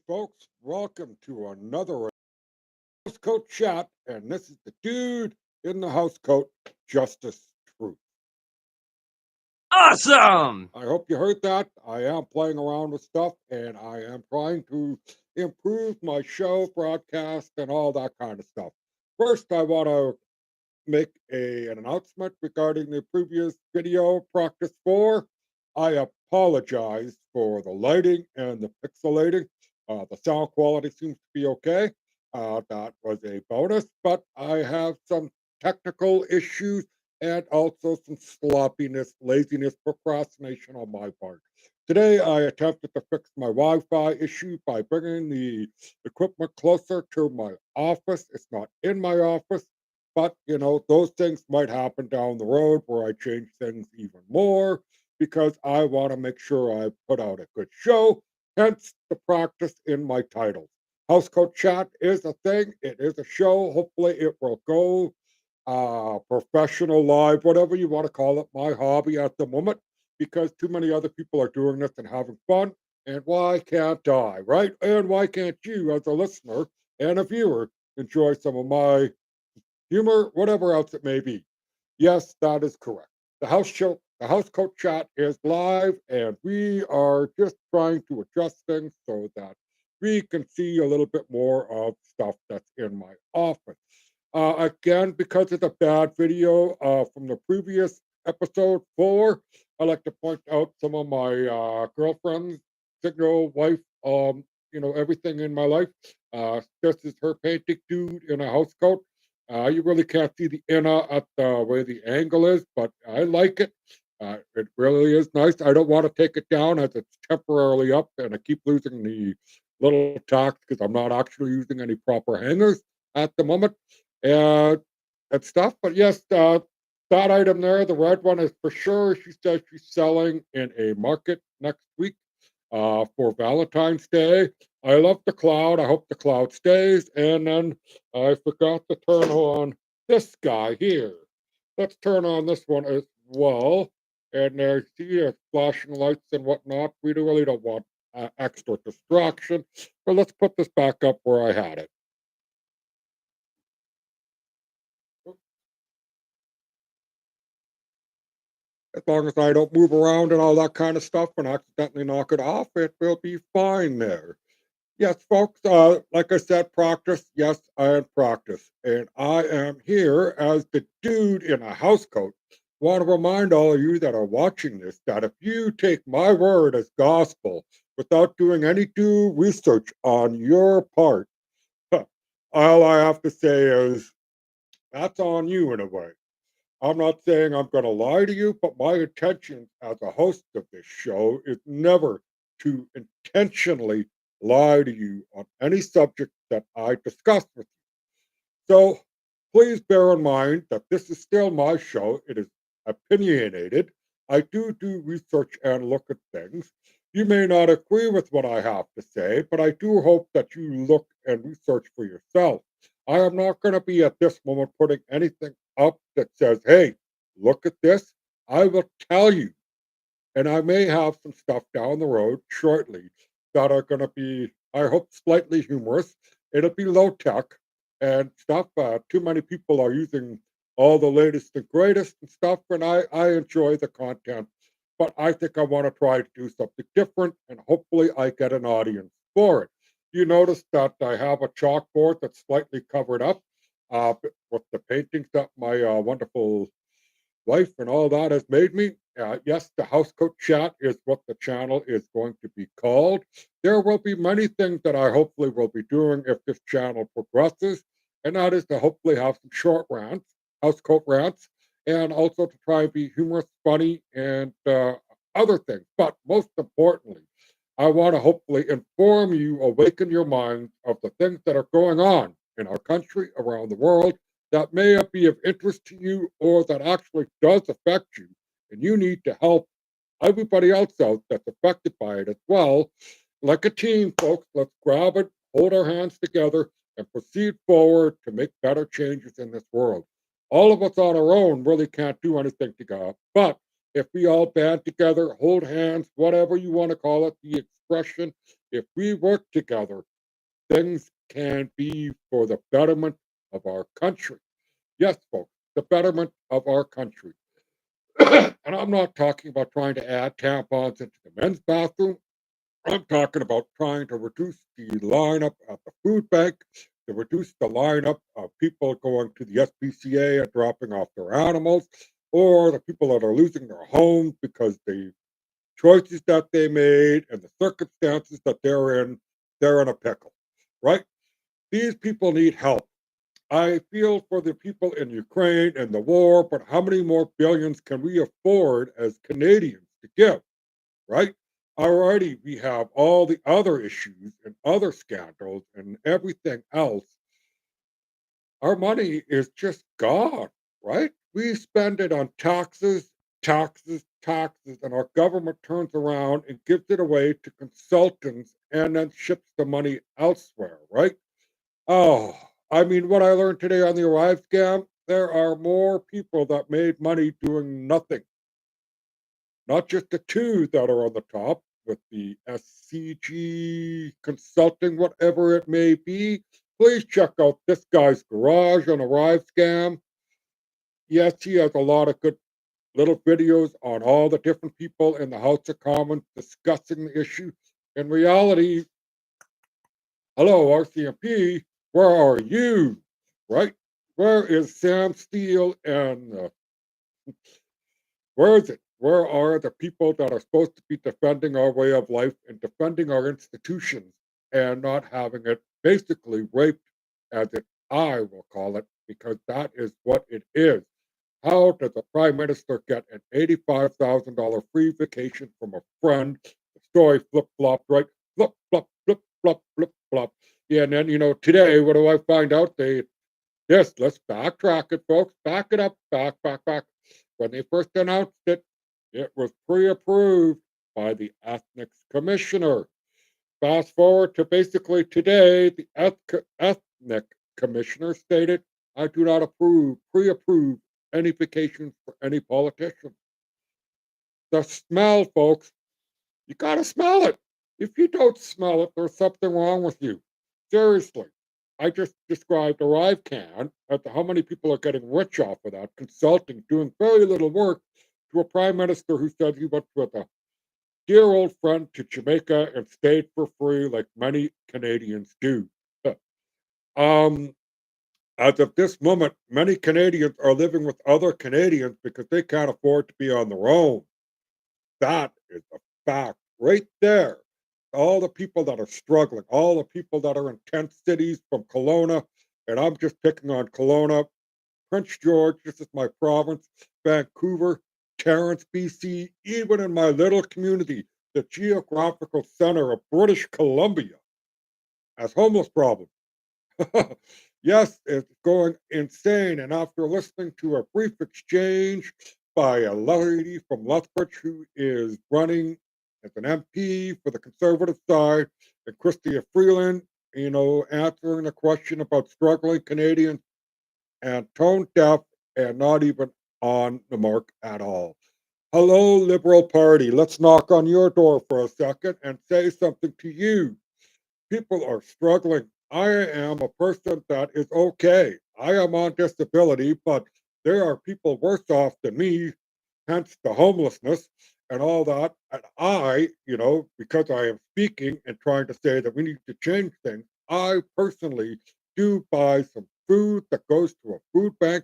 folks. Welcome to another housecoat chat, and this is the dude in the housecoat, Justice Truth. Awesome! I hope you heard that. I am playing around with stuff, and I am trying to improve my show broadcast and all that kind of stuff. First, I want to make an announcement regarding the previous video practice 4. I apologize for the lighting and the pixelating. The sound quality seems to be okay. That was a bonus, but I have some technical issues and also some sloppiness, laziness, procrastination on my part. Today, I attempted to fix my Wi Fi issue by bringing the equipment closer to my office. It's not in my office, but, those things might happen down the road where I change things even more because I want to make sure I put out a good show, hence the practice in my titles. House Coach Chat is a thing, it is a show. Hopefully, it will go professional, live, whatever you want to call it, my hobby at the moment, because too many other people are doing this and having fun. And why can't I, right? And why can't you, as a listener and a viewer, enjoy some of my humor, whatever else it may be? Yes, that is correct. The house coach chat is live, and we are just trying to adjust things so that we can see a little bit more of stuff that's in my office. Again, because it's a bad video from the previous episode 4, I like to point out some of my girlfriend's signal wife, everything in my life. This is her painting dude in a house coat. You really can't see the inner at the way the angle is, but I like it. It really is nice. I don't want to take it down as it's temporarily up, and I keep losing the little tacks because I'm not actually using any proper hangers at the moment and and stuff. But yes, that item there, the red one, is for sure. She says she's selling in a market next week for Valentine's Day. I love the cloud. I hope the cloud stays. And then I forgot to turn on this guy here. Let's turn on this one as well. And there, see, flashing lights and whatnot. We really don't want extra distraction. But let's put this back up where I had it. As long as I don't move around and all that kind of stuff and accidentally knock it off, it will be fine there. Yes, folks, like I said, practice. Yes, I am practice. And I am here as the dude in a house coat. Want to remind all of you that are watching this that if you take my word as gospel without doing any due research on your part, all I have to say is that's on you in a way. I'm not saying I'm going to lie to you, but my intention as a host of this show is never to intentionally lie to you on any subject that I discuss with you. So please bear in mind that this is still my show. It is opinionated. I do research and look at things. You may not agree with what I have to say, but I do hope that you look and research for yourself. I am not going to be at this moment putting anything up that says, hey, look at this. I will tell you, and I may have some stuff down the road shortly that are going to be, I hope, slightly humorous. It'll be low tech and stuff. Too many people are using all the latest and greatest and stuff, and I enjoy the content. But I think I want to try to do something different, and hopefully, I get an audience for it. You notice that I have a chalkboard that's slightly covered up with the paintings that my wonderful wife and all that has made me. Yes, the housecoat chat is what the channel is going to be called. There will be many things that I hopefully will be doing if this channel progresses, and that is to hopefully have some short rants, housecoat rants, and also to try and be humorous, funny, and other things. But most importantly, I want to hopefully inform you, awaken your minds of the things that are going on in our country, around the world, that may be of interest to you or that actually does affect you, and you need to help everybody else out that's affected by it as well. Like a team, folks, let's grab it, hold our hands together, and proceed forward to make better changes in this world. All of us on our own really can't do anything together, but if we all band together, hold hands, whatever you want to call it, the expression. If we work together, things can be for the betterment of our country. Yes, folks, the betterment of our country. And I'm not talking about trying to add tampons into the men's bathroom. I'm talking about trying to reduce the lineup at the food bank, to reduce the lineup of people going to the SPCA and dropping off their animals, or the people that are losing their homes because the choices that they made and the circumstances that they're in a pickle, right? These people need help. I feel for the people in Ukraine and the war, but how many more billions can we afford as Canadians to give, right? Alrighty, we have all the other issues and other scandals and everything else. Our money is just gone, right? We spend it on taxes, taxes, taxes, and our government turns around and gives it away to consultants and then ships the money elsewhere, right? Oh, I mean, what I learned today on the Arrive scam, there are more people that made money doing nothing, not just the two that are on the top with the SCG consulting, whatever it may be. Please check out this guy's garage on Arrive scam. Yes, he has a lot of good little videos on all the different people in the House of Commons discussing the issue. In reality, hello, RCMP, where are you? Right? Where is Sam Steele and where is it? Where are the people that are supposed to be defending our way of life and defending our institutions and not having it basically raped, as it I will call it, because that is what it is. How does a prime minister get an $85,000 free vacation from a friend? The story flip flopped, right? Flip flop, flip flop, flip flop. Yeah, and then today, what do I find out? Yes, let's backtrack it, folks. Back it up, back. When they first announced it, it was pre-approved by the Ethnics Commissioner. Fast forward to basically today, the Ethnic Commissioner stated, "I do not pre-approve any vacations for any politician." The smell, folks, you gotta smell it. If you don't smell it, there's something wrong with you. Seriously. I just described ArriveCan as to how many people are getting rich off of that, consulting, doing very little work, to a prime minister who said he went with a dear old friend to Jamaica and stayed for free like many Canadians do. um, as of this moment, many Canadians are living with other Canadians because they can't afford to be on their own. That is a fact right there. All the people that are struggling, all the people that are in tent cities from Kelowna, and I'm just picking on Kelowna, Prince George, this is my province, Vancouver, Terrace, BC, even in my little community, the geographical center of British Columbia, has homeless problems. Yes, it's going insane. And after listening to a brief exchange by a lady from Lethbridge who is running as an MP for the Conservative side, and Christia Freeland, answering the question about struggling Canadians and tone deaf and not even on the mark at all. Hello, Liberal Party. Let's knock on your door for a second and say something to you. People are struggling. I am a person that is okay. I am on disability, but there are people worse off than me, hence the homelessness and all that. And because I am speaking and trying to say that we need to change things, I personally do buy some food that goes to a food bank.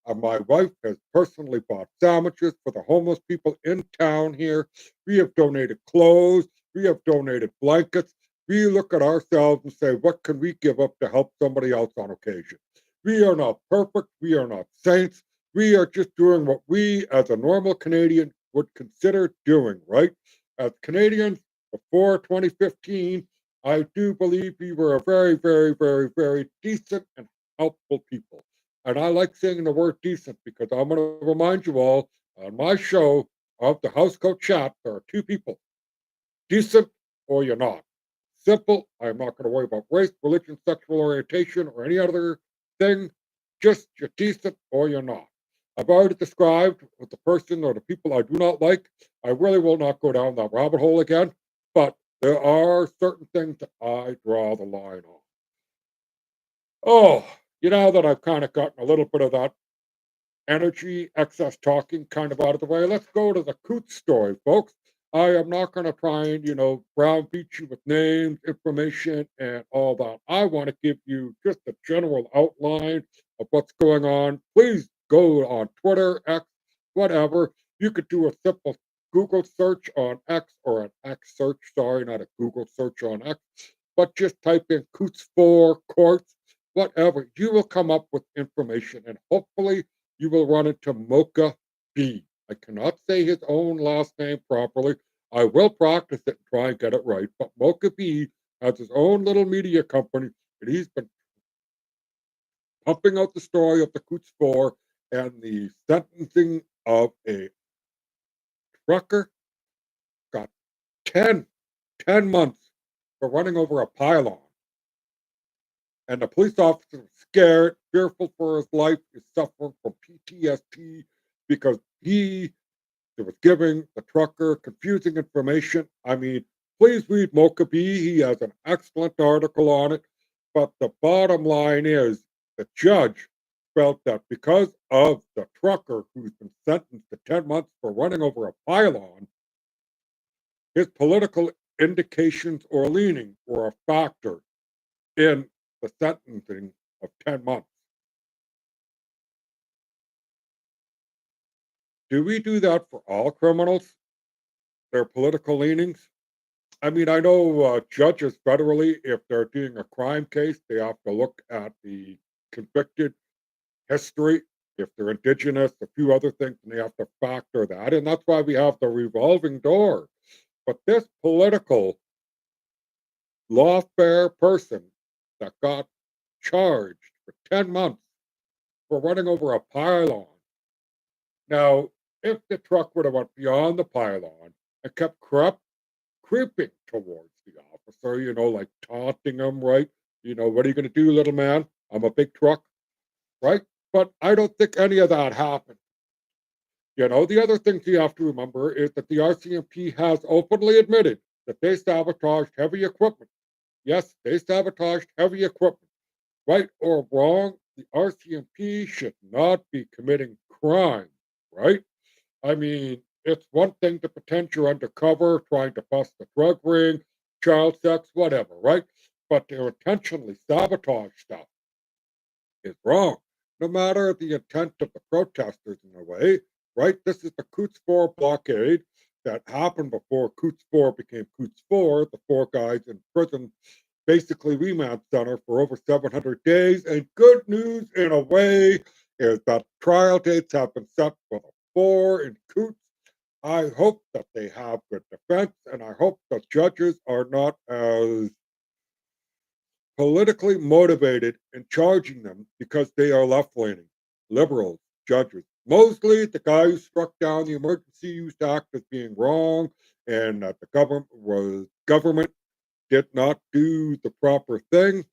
My wife has personally bought sandwiches for the homeless people in town here. We have donated clothes. We have donated blankets. We look at ourselves and say, what can we give up to help somebody else on occasion? We are not perfect. We are not saints. We are just doing what we, as a normal Canadian, would consider doing, right? As Canadians before 2015, I do believe we were a very, very, very, very decent and helpful people. And I like saying the word decent because I'm going to remind you all on my show of the housecoat chat, there are two people, decent or you're not. Simple. I'm not going to worry about race, religion, sexual orientation, or any other thing. Just you're decent or you're not. I've already described with the person or the people I do not like. I really will not go down that rabbit hole again. But There are certain things that I draw the line on. Oh, that I've kind of gotten a little bit of that energy, excess talking kind of out of the way. Let's go to the Coots story, folks. I am not going to try and, browbeat you with names, information, and all that. I want to give you just a general outline of what's going on. Please go on Twitter, X, whatever. You could do a simple Google search on X or an X search, sorry, not a Google search on X, but just type in Coots 4 courts, whatever. You will come up with information and hopefully you will run into Mocha B. I cannot say his own last name properly. I will practice it and try and get it right. But Mocha B has his own little media company, and he's been pumping out the story of the Coots Four and the sentencing of a trucker. Got 10 months for running over a pylon. And the police officer was scared, fearful for his life, is suffering from PTSD because he was giving the trucker confusing information. I mean, please read Mokabi. He has an excellent article on it. But the bottom line is the judge felt that because of the trucker who's been sentenced to 10 months for running over a pylon, his political indications or leaning were a factor in the sentencing of 10 months. Do we do that for all criminals? Their political leanings? I mean, I know judges federally, if they're doing a crime case, they have to look at the convicted history. If they're indigenous, a few other things, and they have to factor that. And that's why we have the revolving door. But this political lawfare person that got charged for 10 months for running over a pylon. Now, if the truck would have went beyond the pylon and kept creeping towards the officer, like taunting him, right? What are you going to do, little man? I'm a big truck, right? But I don't think any of that happened. The other things you have to remember is that the RCMP has openly admitted that they sabotaged heavy equipment. Yes, they sabotaged heavy equipment. Right or wrong, the RCMP should not be committing crime, right? I mean, it's one thing to pretend you're undercover, trying to bust a drug ring, child sex, whatever, right? But to intentionally sabotage stuff is wrong, no matter the intent of the protesters in a way, right? This is the Coots 4 blockade that happened before Coots 4 became Coots 4, the four guys in prison, basically remand center for over 700 days. And good news in a way is that trial dates have been set for the four in Coots. I hope that they have good defense, and I hope the judges are not as politically motivated in charging them because they are left leaning, liberals, judges. Mostly the guy who struck down the Emergency Use Act as being wrong and that the government did not do the proper thing.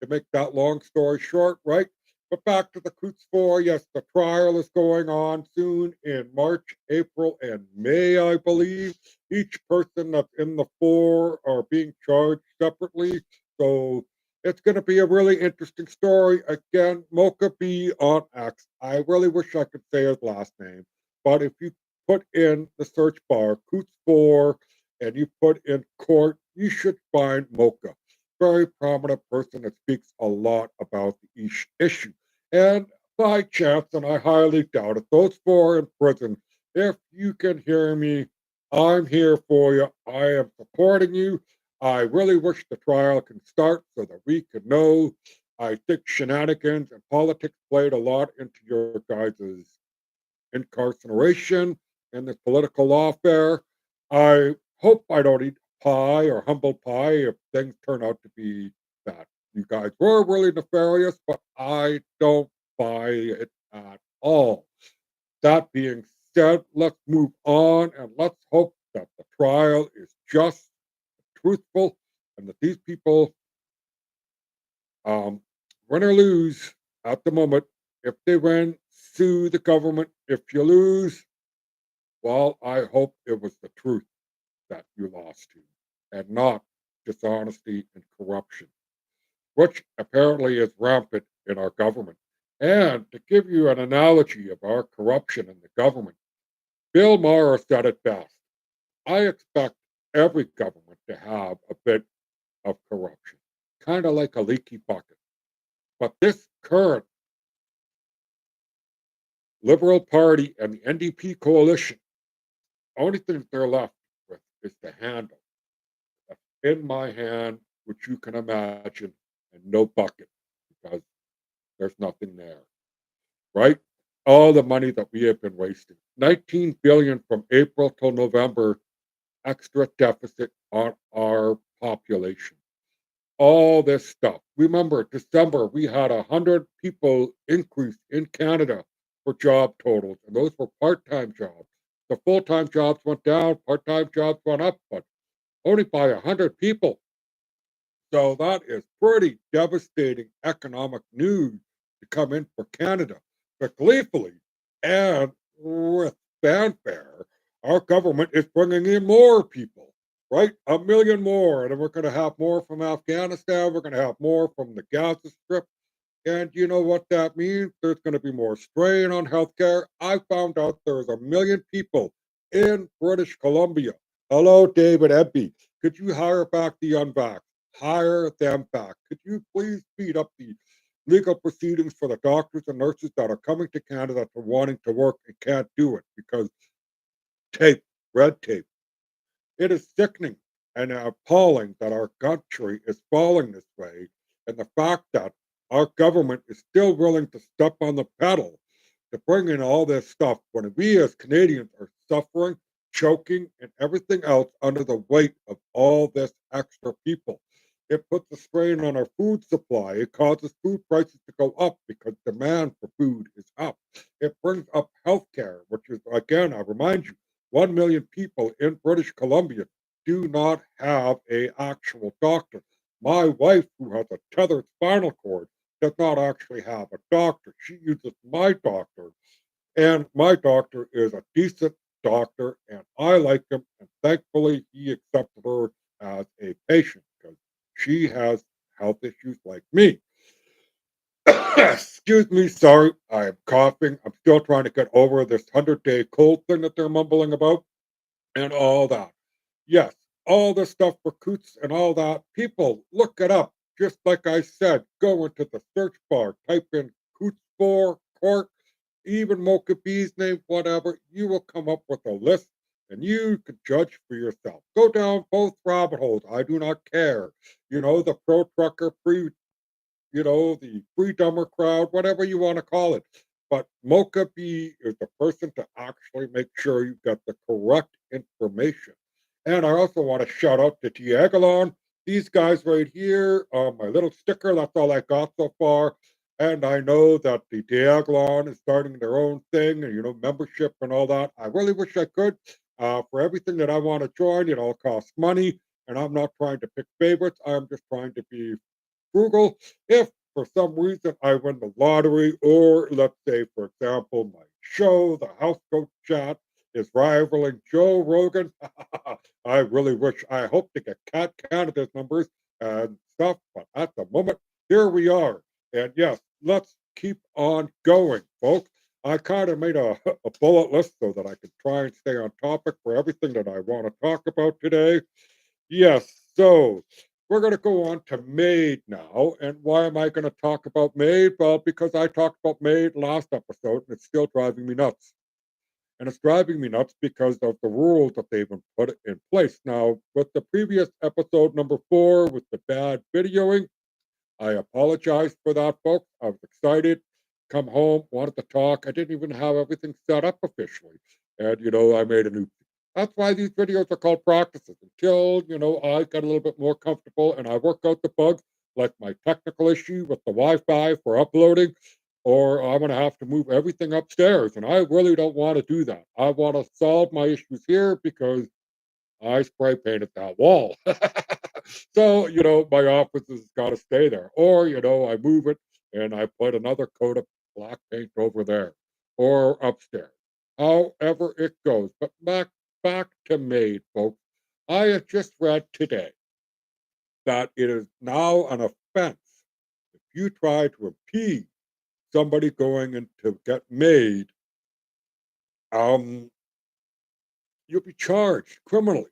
To make that long story short, right? But back to the Coots 4. Yes, the trial is going on soon in March, April, and May, I believe. Each person that's in the four are being charged separately. So it's going to be a really interesting story. Again, Mocha B on X. I really wish I could say his last name. But if you put in the search bar Coots 4 and you put in court, you should find Mocha. Very prominent person that speaks a lot about the issue. And by chance, and I highly doubt it, those four in prison, if you can hear me, I'm here for you. I am supporting you. I really wish the trial can start so that we could know. I think shenanigans and politics played a lot into your guys' incarceration and this political lawfare. I hope I don't eat pie or humble pie if things turn out to be that you guys were really nefarious, but I don't buy it at all. That being said, let's move on and let's hope that the trial is just, truthful, and that these people, um, win or lose at the moment, if they win, sue the government. If you lose, well, I hope it was the truth that you lost to. and not dishonesty and corruption, which apparently is rampant in our government. And to give you an analogy of our corruption in the government, Bill Maher said it best. I expect every government to have a bit of corruption, kind of like a leaky bucket. But this current Liberal Party and the NDP coalition, only thing they're left with is the handle that's in my hand, which you can imagine, and no bucket because there's nothing there, right? All the money that we have been wasting. 19 billion from April till November extra deficit on our population. All this stuff. Remember, December, we had 100 people increase in Canada for job totals, and those were part time jobs. The full time jobs went down, part time jobs went up, but only by 100 people. So that is pretty devastating economic news to come in for Canada. But gleefully and with fanfare, our government is bringing in more people, right? A million more. And then we're going to have more from Afghanistan. We're going to have more from the Gaza Strip. And you know what that means? There's going to be more strain on healthcare. I found out there's a million people in British Columbia. Hello, David Eby. Could you hire back the unvaxxed? Hire them back. Could you please speed up the legal proceedings for the doctors and nurses that are coming to Canada to wanting to work and can't do it because tape, red tape. It is sickening and appalling that our country is falling this way, and the fact that our government is still willing to step on the pedal to bring in all this stuff when we as Canadians are suffering, choking, and everything else under the weight of all this extra people. It puts a strain on our food supply. It causes food prices to go up because demand for food is up. It brings up healthcare, which is, again, I remind you, 1 million people in British Columbia do not have a actual doctor. My wife, who has a tethered spinal cord, does not actually have a doctor. She uses my doctor, and my doctor is a decent doctor, and I like him. And thankfully, he accepted her as a patient because she has health issues like me. Excuse me, sorry, I'm coughing. I'm still trying to get over this 100-day cold thing that they're mumbling about and all that. Yes, all the stuff for coots and all that. People, look it up. Just like I said, go into the search bar, type in coots for court, even Mocha B's name, whatever. You will come up with a list and you can judge for yourself. Go down both rabbit holes. I do not care. The pro trucker, the free dumber crowd, whatever you want to call it. But Mocha B is the person to actually make sure you get the correct information. And I also want to shout out to Tiagalon. These guys right here, my little sticker, that's all I got so far. And I know that the Diaglon is starting their own thing and, membership and all that. I really wish I could. For everything that I want to join, it all costs money. And I'm not trying to pick favorites. I'm just trying to be frugal. If for some reason I win the lottery, or let's say, for example, my show, the housecoat chat, is rivaling Joe Rogan, I really wish, I hope to get Cat Canada's numbers and stuff, but at the moment, here we are. And yes, let's keep on going, folks. I kind of made a bullet list so that I could try and stay on topic for everything that I want to talk about today. Yes. So we're going to go on to Maid now. And why am I going to talk about Maid? Well, because I talked about Maid last episode and it's still driving me nuts. And it's driving me nuts because of the rules that they've been put in place. Now, with the previous episode number 4 with the bad videoing, I apologize for that, folks. I was excited, come home, wanted to talk. I didn't even have everything set up officially. And, I made a new. That's why these videos are called practices until, I get a little bit more comfortable and I work out the bugs, like my technical issue with the Wi Fi for uploading, or I'm going to have to move everything upstairs. And I really don't want to do that. I want to solve my issues here because I spray painted that wall. So, my office has got to stay there. Or, I move it and I put another coat of black paint over there or upstairs. However it goes. But back to Maid, folks. I had just read today that it is now an offense if you try to impede somebody going in to get made, um, you'll be charged criminally.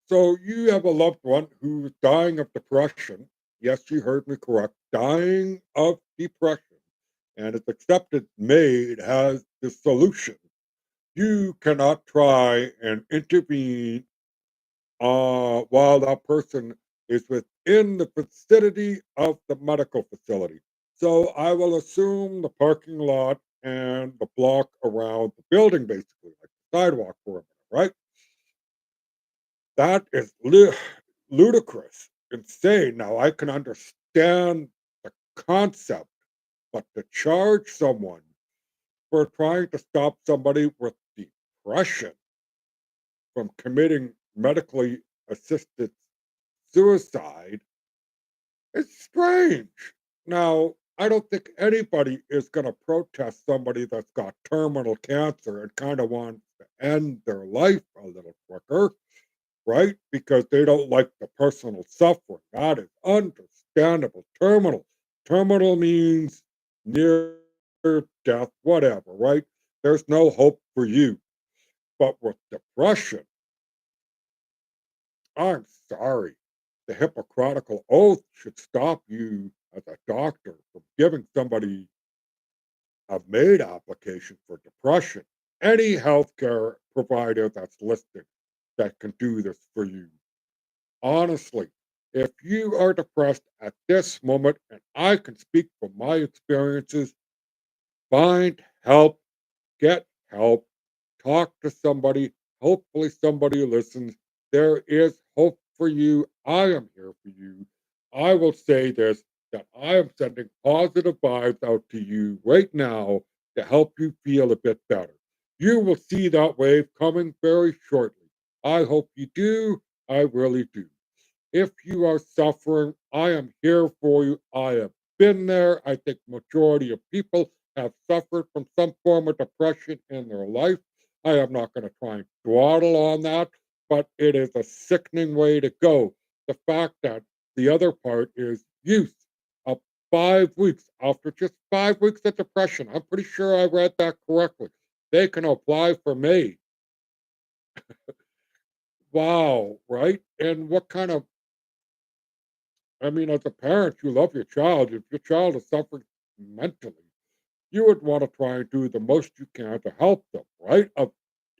So you have a loved one who's dying of depression. Yes, you heard me correct. Dying of depression. And it's accepted MAID has the solution. You cannot try and intervene while that person is within the vicinity of the medical facility. So I will assume the parking lot and the block around the building, basically, like the sidewalk perimeter, right? That is ludicrous, insane. Now I can understand the concept, but to charge someone for trying to stop somebody with depression from committing medically assisted suicide is strange. Now, I don't think anybody is going to protest somebody that's got terminal cancer and kind of wants to end their life a little quicker, right? Because they don't like the personal suffering. That is understandable. Terminal means near death, whatever, right? There's no hope for you. But with depression, I'm sorry. The Hippocratical oath should stop you as a doctor from giving somebody a MAID application for depression. Any healthcare provider that's listed that can do this for you. Honestly, if you are depressed at this moment, and I can speak from my experiences, find help, get help, talk to somebody. Hopefully, somebody listens. There is hope for you. I am here for you. I will say this that I am sending positive vibes out to you right now to help you feel a bit better. You will see that wave coming very shortly. I hope you do. I really do. If you are suffering, I am here for you. I have been there. I think majority of people have suffered from some form of depression in their life. I am not going to try and dawdle on that, but it is a sickening way to go. The fact that the other part is youth of 5 weeks after just 5 weeks of depression. I'm pretty sure I read that correctly. They can apply for May. Wow, right? And what kind of I mean, as a parent, you love your child. If your child is suffering mentally, you would want to try and do the most you can to help them, right?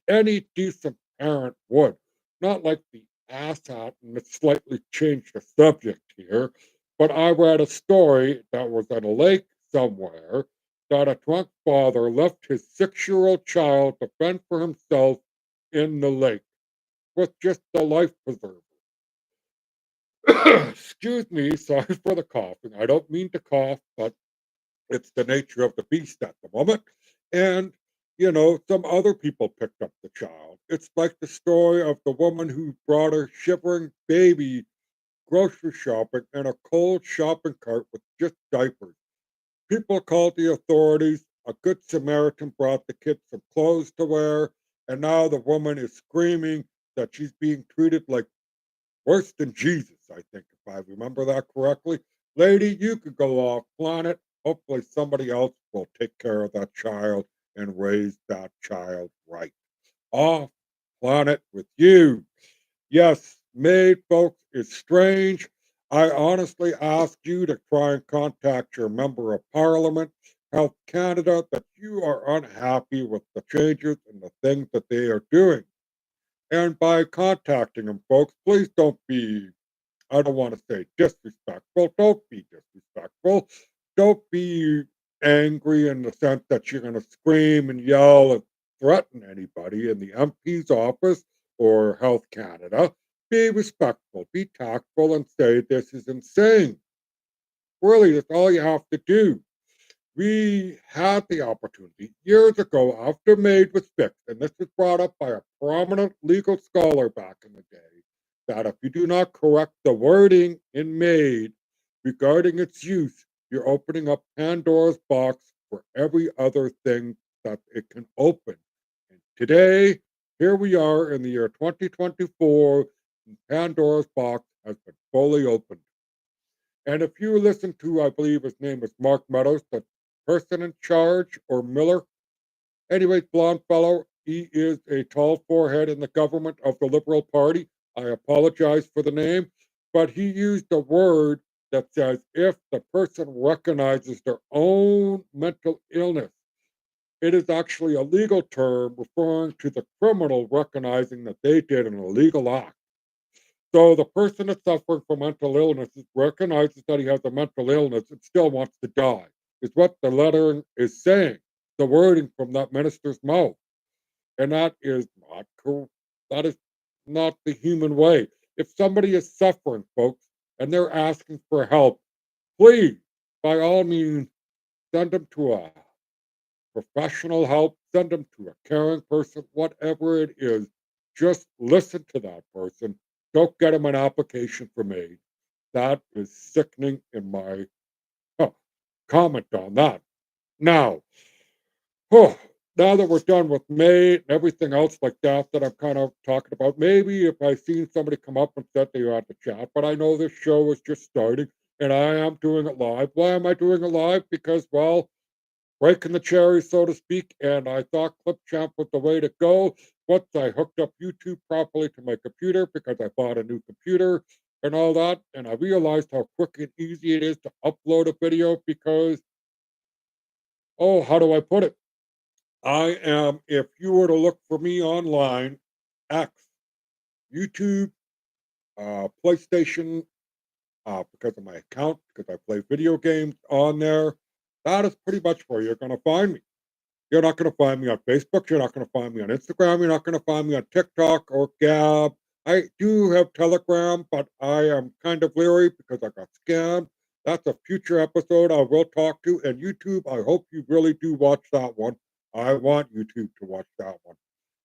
Any decent parent would. Not like the asshat, and let's slightly change the subject here, but I read a story that was at a lake somewhere that a drunk father left his 6-year-old child to fend for himself in the lake with just the life preserver. Excuse me, sorry for the coughing. I don't mean to cough, but it's the nature of the beast at the moment. And, some other people picked up the child. It's like the story of the woman who brought her shivering baby grocery shopping in a cold shopping cart with just diapers. People called the authorities. A good Samaritan brought the kid some clothes to wear. And now the woman is screaming that she's being treated like worse than Jesus, I think, if I remember that correctly. Lady, you could go off planet. Hopefully, somebody else will take care of that child and raise that child right. Off planet with you. Yes, made folks is strange. I honestly ask you to try and contact your member of parliament, Health Canada, that you are unhappy with the changes and the things that they are doing. And by contacting them, folks, please don't be, I don't want to say disrespectful. Don't be disrespectful. Don't be angry in the sense that you're going to scream and yell and threaten anybody in the MP's office or Health Canada. Be respectful, be tactful, and say this is insane. Really, that's all you have to do. We had the opportunity years ago after MAID was fixed, and this was brought up by a prominent legal scholar back in the day, that if you do not correct the wording in MAID regarding its use, you're opening up Pandora's box for every other thing that it can open. And today, here we are in the year 2024. Pandora's box has been fully opened. And if you listen to, I believe his name is Mark Meadows, the person in charge, or Miller, anyways, blonde fellow, he is a tall forehead in the government of the Liberal Party. I apologize for the name, but he used a word that says if the person recognizes their own mental illness, it is actually a legal term referring to the criminal recognizing that they did an illegal act. So the person that's suffering from mental illness recognizes that he has a mental illness and still wants to die, is what the letter is saying, the wording from that minister's mouth. And that is not cool. That is not the human way. If somebody is suffering, folks, and they're asking for help, please, by all means, send them to a professional help, send them to a caring person, whatever it is. Just listen to that person. Don't get them an application for me. That is sickening in my huh, comment on that. Now, oh, now that we're done with May and everything else like that that I'm kind of talking about, maybe if I seen somebody come up and said they had to chat, but I know this show is just starting and I am doing it live. Why am I doing it live? Because, well, breaking the cherry, so to speak, and I thought Clipchamp was the way to go. Once I hooked up YouTube properly to my computer because I bought a new computer and all that, and I realized how quick and easy it is to upload a video because, oh, how do I put it? I am, if you were to look for me online, X, YouTube, PlayStation, because of my account, because I play video games on there, that is pretty much where you're going to find me. You're not going to find me on Facebook. You're not going to find me on Instagram. You're not going to find me on TikTok or Gab. I do have Telegram, but I am kind of leery because I got scammed. That's a future episode I will talk to. And YouTube, I hope you really do watch that one. I want YouTube to watch that one.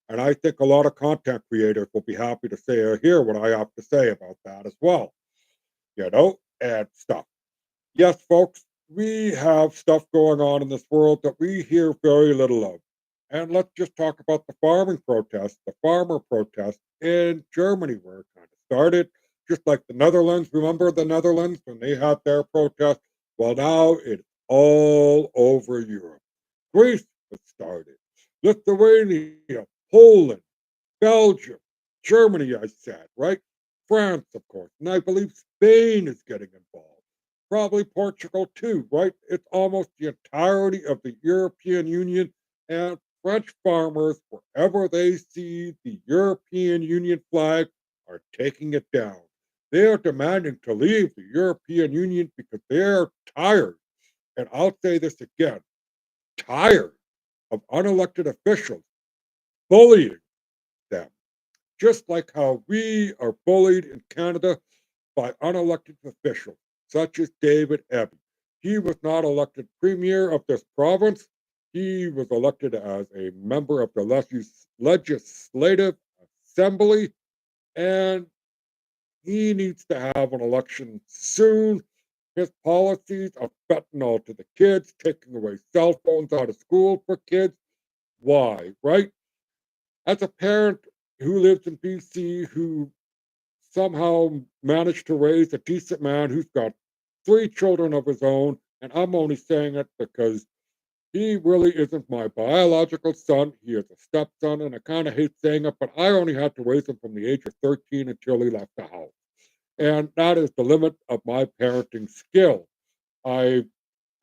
And I think a lot of content creators will be happy to say or hear what I have to say about that as well, and stuff. Yes, folks, we have stuff going on in this world that we hear very little of. And let's just talk about the farming protest, the farmer protest in Germany, where it kind of started, just like the Netherlands. Remember the Netherlands when they had their protest? Well, now it's all over Europe. Greece has started, Lithuania, Poland, Belgium, Germany, I said, right? France, of course. And I believe Spain is getting involved. Probably Portugal too, right? It's almost the entirety of the European Union and French farmers, wherever they see the European Union flag, are taking it down. They are demanding to leave the European Union because they're tired. And I'll say this again, tired of unelected officials bullying them, just like how we are bullied in Canada by unelected officials, such as David Eby. He was not elected premier of this province. He was elected as a member of the legislative assembly, and he needs to have an election soon. His policies of fentanyl to the kids, taking away cell phones out of school for kids. Why, right? As a parent who lives in BC, who somehow managed to raise a decent man who's got 3 children of his own, and I'm only saying it because he really isn't my biological son. He is a stepson, and I kinda hate saying it, but I only had to raise him from the age of 13 until he left the house, and that is the limit of my parenting skill. I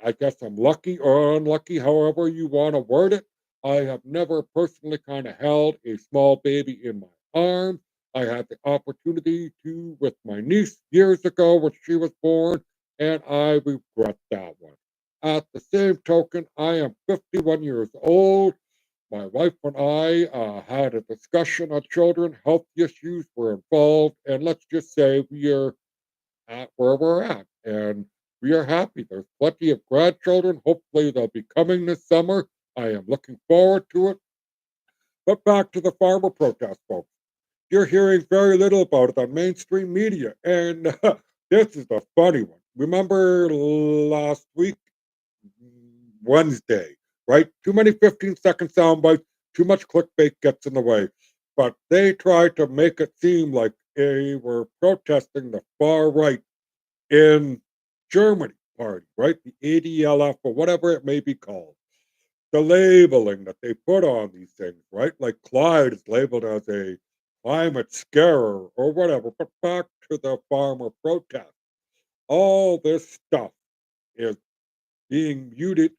I guess I'm lucky or unlucky, however you wanna word it. I have never personally kinda held a small baby in my arms. I had the opportunity to with my niece years ago when she was born, and I regret that one. At the same token, I am 51 years old. My wife and I had a discussion on children. Health issues were involved, and let's just say we are at where we're at. And we are happy. There's plenty of grandchildren. Hopefully, they'll be coming this summer. I am looking forward to it. But back to the farmer protest, folks. You're hearing very little about it on mainstream media. And this is the funny one. Remember last week, Wednesday, right? Too many 15-second sound bites, too much clickbait gets in the way. But they try to make it seem like they were protesting the far right in Germany party, right? The ADLF or whatever it may be called. The labeling that they put on these things, right? Like Clyde is labeled as a climate scarer or whatever. But back to the farmer protest. All this stuff is being muted,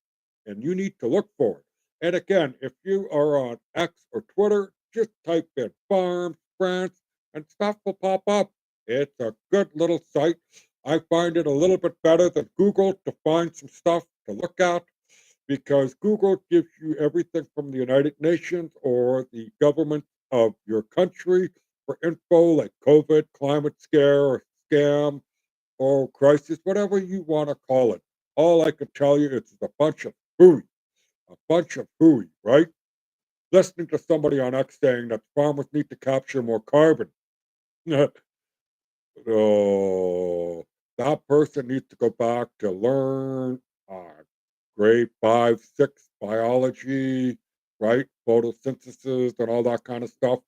and you need to look for it. And again, if you are on X or Twitter, just type in farms, France, and stuff will pop up. It's a good little site. I find it a little bit better than Google to find some stuff to look at because Google gives you everything from the United Nations or the government of your country for info like COVID, climate scare, or scam, or crisis, whatever you want to call it. All I can tell you is it's a bunch of hooey, right? Listening to somebody on X saying that farmers need to capture more carbon. Oh, that person needs to go back to learn grade 5, 6 biology, right? Photosynthesis and all that kind of stuff.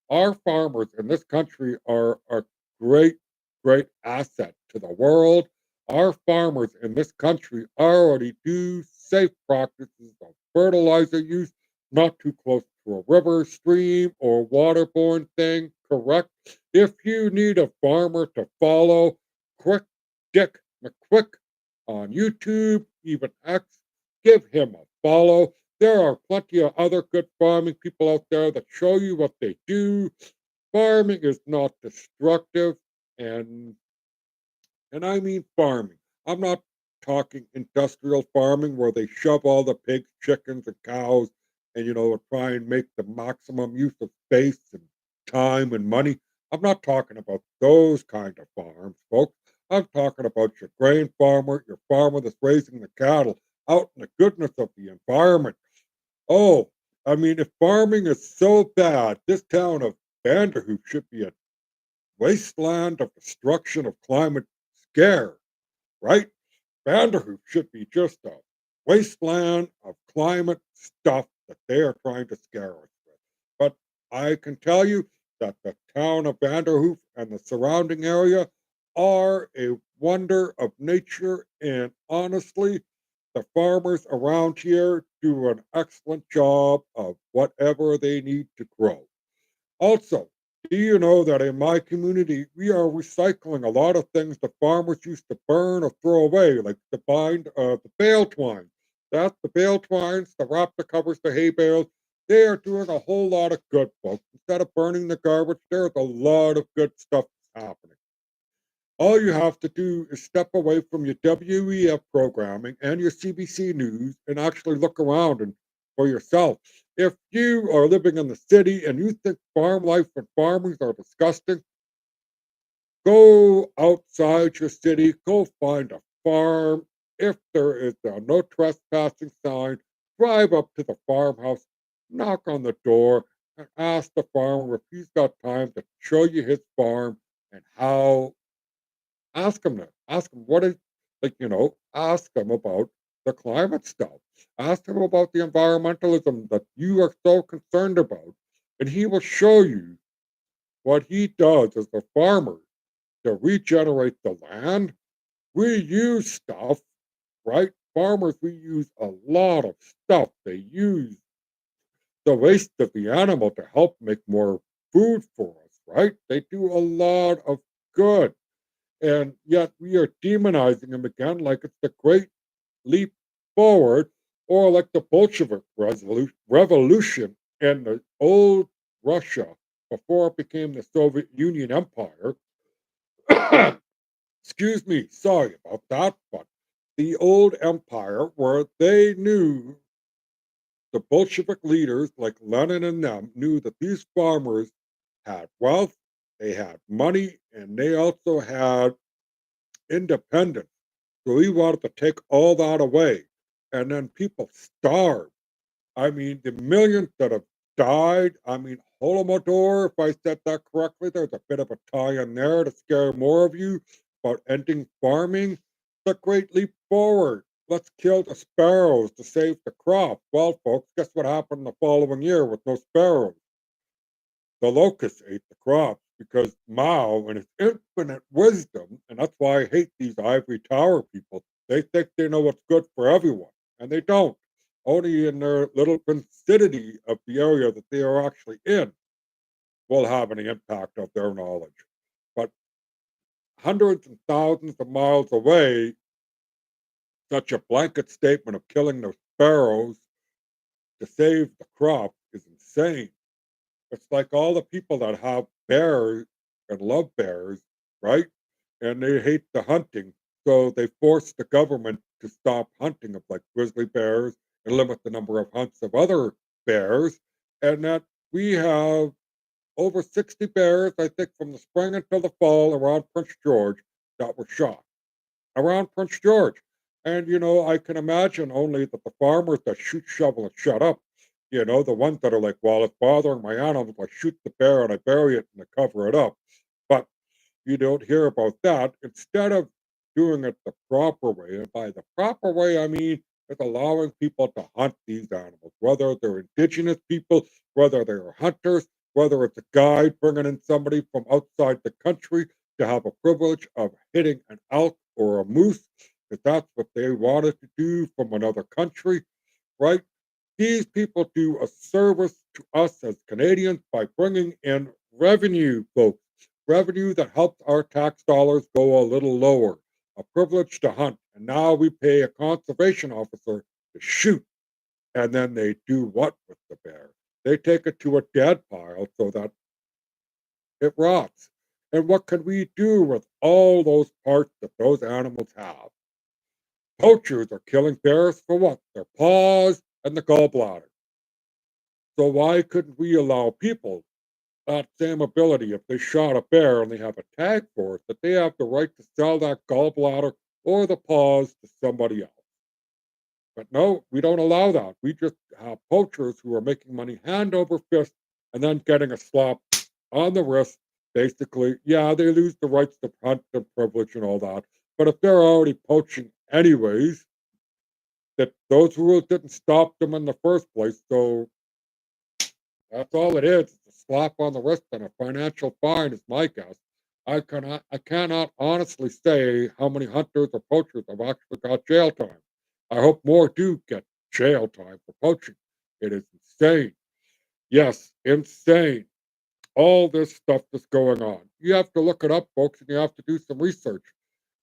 Our farmers in this country are a great, great asset to the world. Our farmers in this country already do safe practices of fertilizer use, not too close to a river, stream, or waterborne thing, correct? If you need a farmer to follow, Quick Dick McQuick on YouTube, even X, give him a follow. There are plenty of other good farming people out there that show you what they do. Farming is not destructive, and and I mean farming. I'm not talking industrial farming where they shove all the pigs, chickens, and cows and, try and make the maximum use of space and time and money. I'm not talking about those kind of farms, folks. I'm talking about your grain farmer, your farmer that's raising the cattle out in the goodness of the environment. Oh, I mean, if farming is so bad, this town of Vanderhoof should be a wasteland of destruction of climate scare, right? Vanderhoof should be just a wasteland of climate stuff that they are trying to scare us with. But I can tell you that the town of Vanderhoof and the surrounding area are a wonder of nature. And honestly, the farmers around here do an excellent job of whatever they need to grow. Also, do you know that in my community, we are recycling a lot of things the farmers used to burn or throw away, like the bale twine. That's the bale twines, the wrap that covers the hay bales. They are doing a whole lot of good, folks. Instead of burning the garbage, there's a lot of good stuff happening. All you have to do is step away from your WEF programming and your CBC news and actually look around and for yourself. If you are living in the city and you think farm life and farmers are disgusting, go outside your city, go find a farm. If there is a no trespassing sign, drive up to the farmhouse, knock on the door, and ask the farmer if he's got time to show you his farm and how. Ask him what is ask him about the climate stuff. Ask him about the environmentalism that you are so concerned about, and he will show you what he does as a farmer to regenerate the land. We use stuff, right? Farmers, we use a lot of stuff. They use the waste of the animal to help make more food for us, right? They do a lot of good. And yet we are demonizing him again like it's the great leap forward, or like the Bolshevik revolution in the old Russia before it became the Soviet Union Empire. Excuse me, sorry about that, but the old empire where they knew the Bolshevik leaders like Lenin and them knew that these farmers had wealth, they had money, and they also had independence. So he wanted to take all that away. And then people starved. I mean, the millions that have died. I mean, Holodomor, if I said that correctly, there's a bit of a tie in there to scare more of you about ending farming. The great leap forward. Let's kill the sparrows to save the crop. Well, folks, guess what happened the following year with no sparrows? The locusts ate the crops. because Mao, in his infinite wisdom, and that's why I hate these ivory tower people, they think they know what's good for everyone, and they don't. Only in their little vicinity of the area that they are actually in will have any impact of their knowledge. But hundreds and thousands of miles away, such a blanket statement of killing the sparrows to save the crop is insane. It's like all the people that have bears and love bears, right? And they hate the hunting, so they force the government to stop hunting of like grizzly bears and limit the number of hunts of other bears. And that we have over 60 bears, I think, from the spring until the fall around Prince George that were shot around Prince George. And, I can imagine only that the farmers that shoot, shovel, and shut up, the ones that are like, well, it's bothering my animals, I shoot the bear and I bury it and I cover it up. But you don't hear about that. Instead of doing it the proper way, and by the proper way, I mean it's allowing people to hunt these animals, whether they're indigenous people, whether they're hunters, whether it's a guide bringing in somebody from outside the country to have a privilege of hitting an elk or a moose, if that's what they wanted to do from another country, right? These people do a service to us as Canadians by bringing in revenue, folks. Revenue that helps our tax dollars go a little lower. A privilege to hunt. And now we pay a conservation officer to shoot. And then they do what with the bear? They take it to a dead pile so that it rots. And what can we do with all those parts that those animals have? Poachers are killing bears for what? Their paws and the gallbladder. So why couldn't we allow people that same ability if they shot a bear and they have a tag for it, that they have the right to sell that gallbladder or the paws to somebody else? But no, we don't allow that. We just have poachers who are making money hand over fist and then getting a slap on the wrist. Basically, yeah, they lose the rights to hunt and privilege and all that. But if they're already poaching anyways, that those rules didn't stop them in the first place. So that's all it is. It's a slap on the wrist and a financial fine is my guess. I cannot honestly say how many hunters or poachers have actually got jail time. I hope more do get jail time for poaching. It is insane. Yes, insane. All this stuff that's going on. You have to look it up, folks, and you have to do some research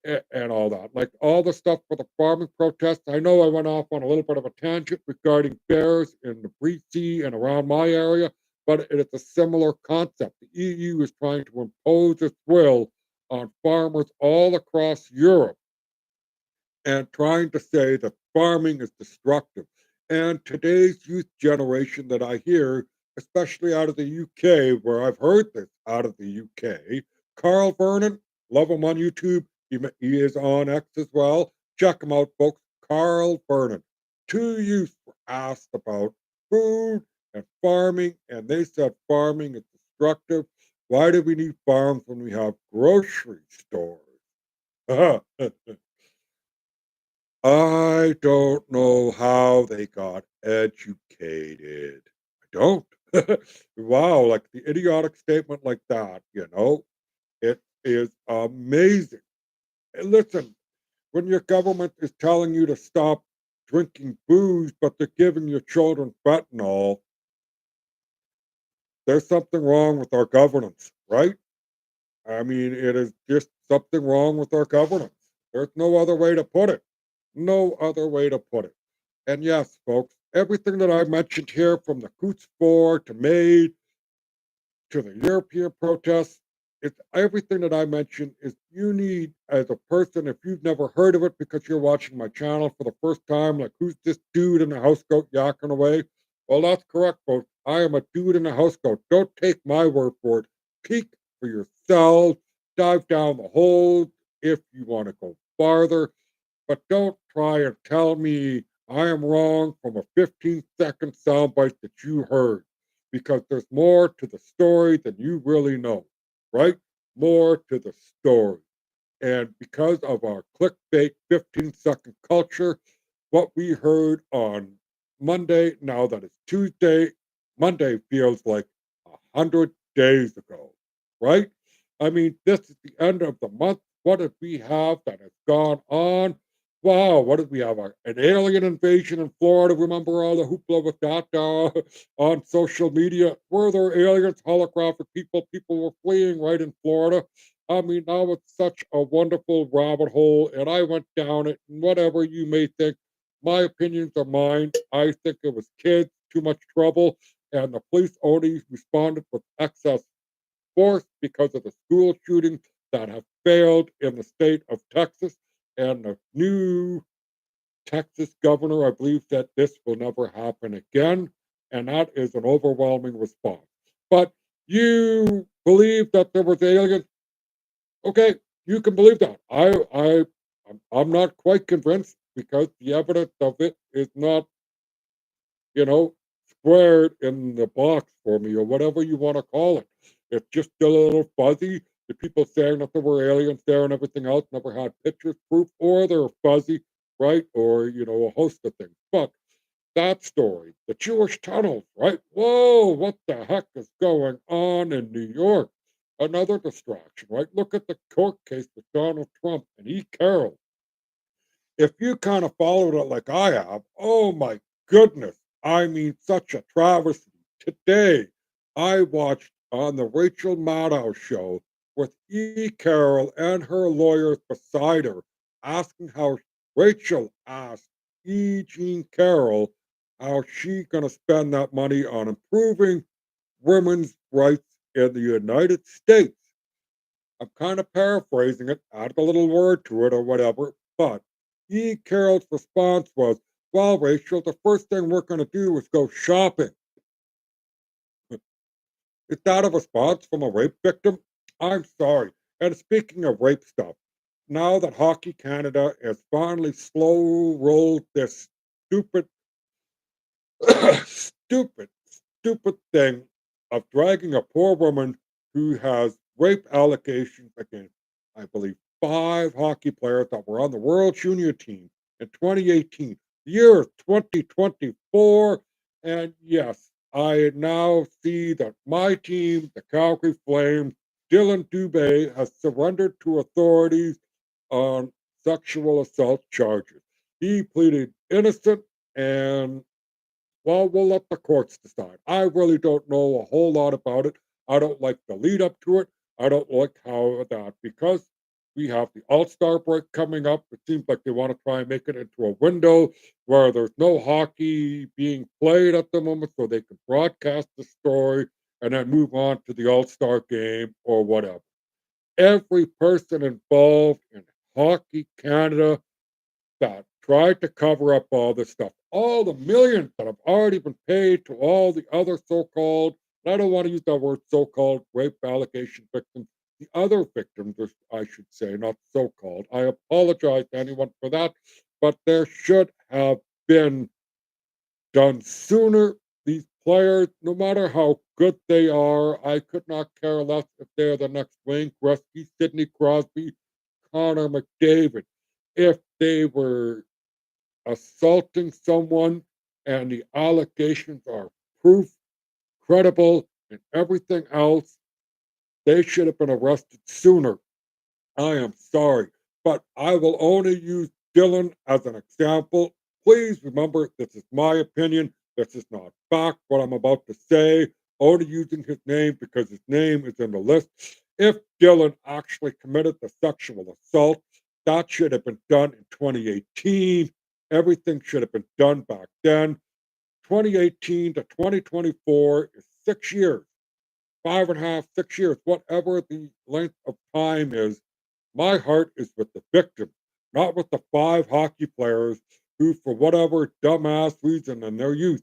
and all that. Like all the stuff for the farming protests. I know I went off on a little bit of a tangent regarding bears in the BC and around my area, but it's a similar concept. The EU is trying to impose its will on farmers all across Europe and trying to say that farming is destructive. And today's youth generation that I hear, especially out of the UK, where I've heard this out of the UK, Carl Vernon, love him on YouTube. He is on X as well. Check him out, folks. Carl Vernon. Two youths were asked about food and farming, and they said farming is destructive. Why do we need farms when we have grocery stores? I don't know how they got educated. I don't. Wow, like the idiotic statement like that, it is amazing. And listen, when your government is telling you to stop drinking booze, but they're giving your children fentanyl, there's something wrong with our governance, right? I mean, it is just something wrong with our governance. There's no other way to put it. No other way to put it. And yes, folks, everything that I mentioned here from the Coots 4 to May to the European protests, it's everything that I mentioned is you need as a person, if you've never heard of it because you're watching my channel for the first time, like who's this dude in a housecoat yakking away? Well, that's correct, folks. I am a dude in a housecoat. Don't take my word for it. Peek for yourself, dive down the hole if you want to go farther, but don't try and tell me I am wrong from a 15-second soundbite that you heard, because there's more to the story than you really know, right? More to the story. And because of our clickbait 15-second culture, what we heard on Monday, now that it's Tuesday, Monday feels like 100 days ago, right? I mean, this is the end of the month. What did we have that has gone on? Wow, what did we have? An alien invasion in Florida. Remember all the hoopla with that on social media? Were there aliens, holographic people? People were fleeing right in Florida. I mean, now it's such a wonderful rabbit hole, and I went down it. And whatever you may think, my opinions are mine. I think it was kids, too much trouble, and the police only responded with excess force because of the school shootings that have failed in the state of Texas. And the new Texas governor, I believe that this will never happen again. And that is an overwhelming response. But you believe that there was aliens? Okay, you can believe that. I'm not quite convinced because the evidence of it is not, you know, squared in the box for me or whatever you want to call it. It's just still a little fuzzy. The people saying that there were aliens there and everything else never had pictures, proof, or they're fuzzy, right? Or, a host of things. But that story, the Jewish tunnels, right? Whoa, what the heck is going on in New York? Another distraction, right? Look at the court case with Donald Trump and E. Carroll. If you kind of followed it like I have, oh my goodness. I mean, such a travesty. Today, I watched on the Rachel Maddow show with E. Carroll and her lawyers beside her, asking how Rachel asked E. Jean Carroll how she going to spend that money on improving women's rights in the United States. I'm kind of paraphrasing it, added a little word to it or whatever, but E. Carroll's response was, well, Rachel, the first thing we're going to do is go shopping. Is that a response from a rape victim? I'm sorry. And speaking of rape stuff, now that Hockey Canada has finally slow rolled this stupid stupid, stupid thing of dragging a poor woman who has rape allegations against, I believe, five hockey players that were on the World Junior team in 2018. The year is 2024. And yes, I now see that my team, the Calgary Flames, Dylan Dubé, has surrendered to authorities on sexual assault charges. He pleaded innocent and well, we'll let the courts decide. I really don't know a whole lot about it. I don't like the lead up to it. I don't like how that because we have the All-Star break coming up. It seems like they want to try and make it into a window where there's no hockey being played at the moment, so they can broadcast the story and then move on to the All-Star game or whatever. Every person involved in Hockey Canada that tried to cover up all this stuff. All the millions that have already been paid to all the other so-called, I don't want to use that word so-called rape allegation victims, the other victims, I should say, not so-called. I apologize to anyone for that, but there should have been done sooner. These players, no matter how good they are, I could not care less if they're the next Wayne Gretzky, Sidney Crosby, Connor McDavid. If they were assaulting someone and the allegations are proof, credible, and everything else, they should have been arrested sooner. I am sorry, but I will only use Dylan as an example. Please remember, this is my opinion. This is not fact, what I'm about to say. Only using his name because his name is in the list. If Dylan actually committed the sexual assault, that should have been done in 2018. Everything should have been done back then. 2018 to 2024 is 6 years, 5.5, 6 years, whatever the length of time is. My heart is with the victim, not with the five hockey players who, for whatever dumbass reason in their youth,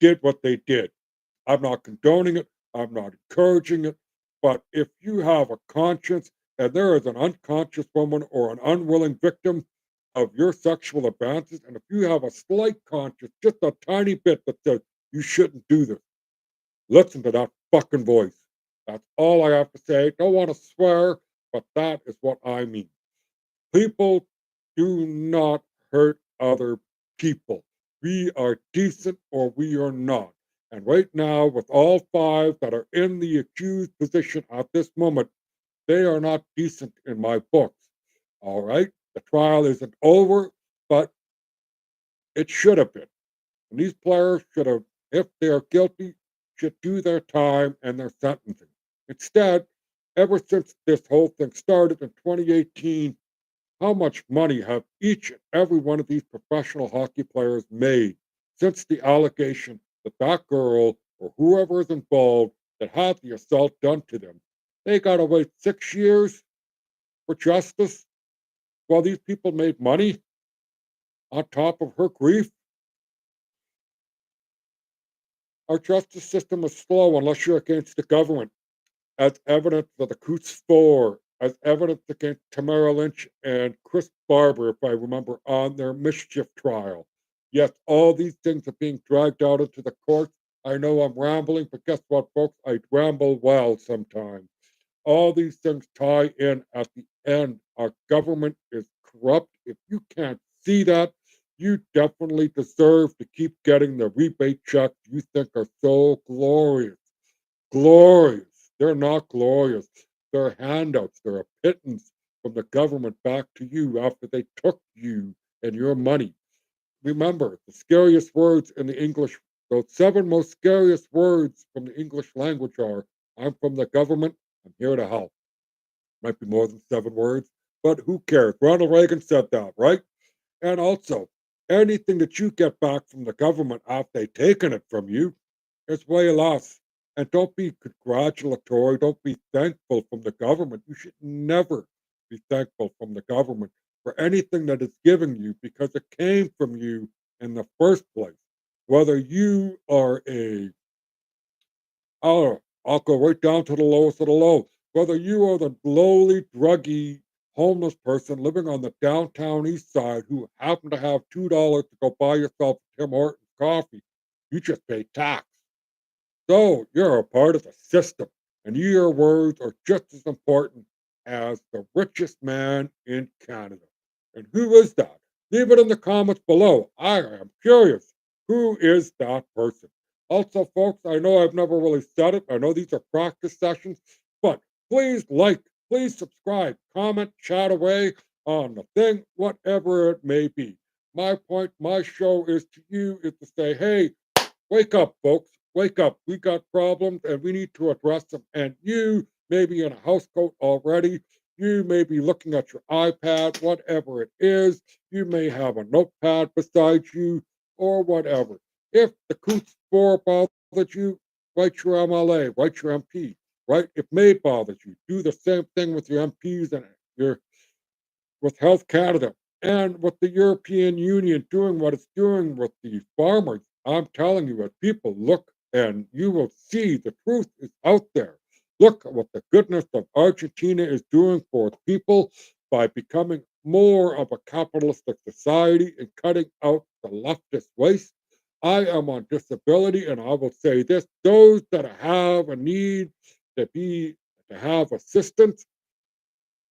did what they did. I'm not condoning it. I'm not encouraging it. But if you have a conscience and there is an unconscious woman or an unwilling victim of your sexual advances, and if you have a slight conscience, just a tiny bit that says you shouldn't do this, listen to that fucking voice. That's all I have to say. Don't want to swear, but that is what I mean. People do not hurt other people. We are decent or we are not. And right now, with all five that are in the accused position at this moment, they are not decent in my books. All right? The trial isn't over, but it should have been. And these players should have, if they are guilty, should do their time and their sentencing. Instead, ever since this whole thing started in 2018, how much money have each and every one of these professional hockey players made since the allegation that that girl or whoever is involved that had the assault done to them? They got to wait 6 years for justice while these people made money on top of her grief. Our justice system is slow unless you're against the government, as evidence of the Coots Four, as evidence against Tamara Lynch and Chris Barber, if I remember, on their mischief trial. Yes, all these things are being dragged out into the courts. I know I'm rambling, but guess what, folks? I ramble well sometimes. All these things tie in at the end. Our government is corrupt. If you can't see that, you definitely deserve to keep getting the rebate checks you think are so glorious. Glorious. They're not glorious. They're handouts. They're a pittance from the government back to you after they took you and your money. Remember, the scariest words in the English, those seven most scariest words from the English language are I'm from the government, I'm here to help. Might be more than seven words, but who cares? Ronald Reagan said that, right? And also, anything that you get back from the government after they've taken it from you is way less. And don't be congratulatory. Don't be thankful from the government. You should never be thankful from the government for anything that it's giving you because it came from you in the first place. Whether you are a Oh, I'll go right down to the lowest of the low. Whether you are the lowly, druggy, homeless person living on the downtown east side who happen to have $2 to go buy yourself Tim Hortons coffee, you just pay tax. So you're a part of the system, and your words are just as important as the richest man in Canada. And who is that? Leave it in the comments below. I am curious. Who is that person? Also, folks, I know I've never really said it. I know these are practice sessions, but please like, please subscribe, comment, chat away on the thing, whatever it may be. My point, my show is to you is to say, hey, wake up, folks. Wake up. We got problems and we need to address them. And you may be in a housecoat already. You may be looking at your iPad, whatever it is. You may have a notepad beside you or whatever. If the Coots 4 bothered you, write your MLA, write your MP, right? If May bothers you, do the same thing with your MPs and your with Health Canada and with the European Union doing what it's doing with the farmers. I'm telling you, what people look and you will see the truth is out there. Look at what the goodness of Argentina is doing for its people by becoming more of a capitalistic society and cutting out the leftist waste. I am on disability, and I will say this: those that have a need to be to have assistance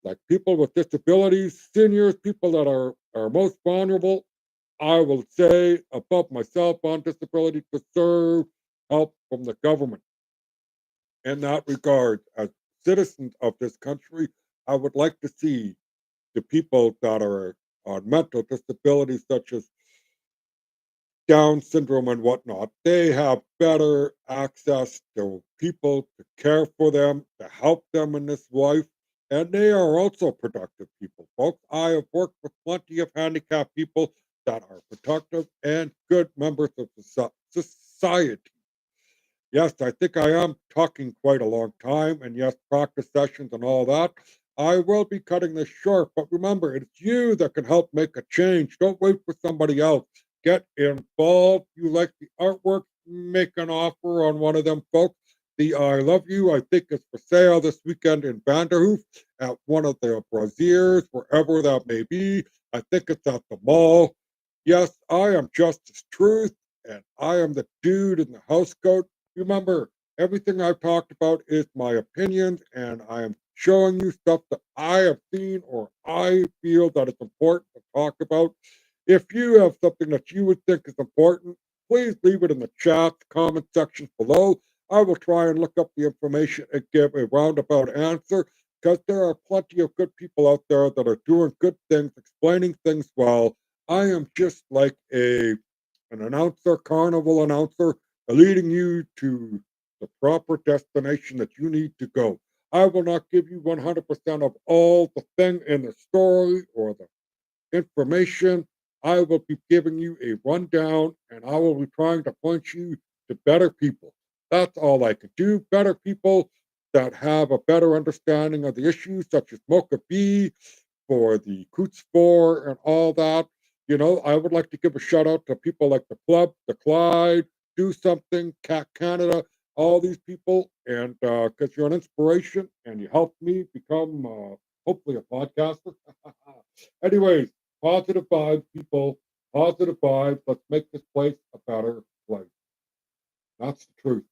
like people with disabilities, seniors, people that are most vulnerable, I will say above myself on disability deserve help from the government. In that regard, as citizens of this country, I would like to see the people that are on mental disabilities such as Down syndrome and whatnot, they have better access to people to care for them, to help them in this life, and they are also productive people, folks. I have worked with plenty of handicapped people that are productive and good members of society. Yes, I think I am talking quite a long time, and yes, practice sessions and all that. I will be cutting this short, but remember, it's you that can help make a change. Don't wait for somebody else. Get involved. You like the artwork? Make an offer on one of them, folks. The I Love You, I think, is for sale this weekend in Vanderhoof at one of the braziers, wherever that may be. I think it's at the mall. Yes, I am Justice Truth, and I am the dude in the house coat. Remember, everything I've talked about is my opinions, and I am showing you stuff that I have seen or I feel that it's important to talk about. If you have something that you would think is important, please leave it in the chat, comment section below. I will try and look up the information and give a roundabout answer because there are plenty of good people out there that are doing good things, explaining things well. I am just like an announcer, carnival announcer, leading you to the proper destination that you need to go. I will not give you 100% of all the thing in the story or the information. I will be giving you a rundown and I will be trying to point you to better people. That's all I can do. Better people that have a better understanding of the issues, such as Mocha B, for the Coots Spore and all that. I would like to give a shout out to people like the Club, the Clyde, Do Something, Cat Canada, all these people, and because you're an inspiration and you helped me become hopefully a podcaster. Anyways, positive vibes, people, positive vibes. Let's make this place a better place. That's the truth.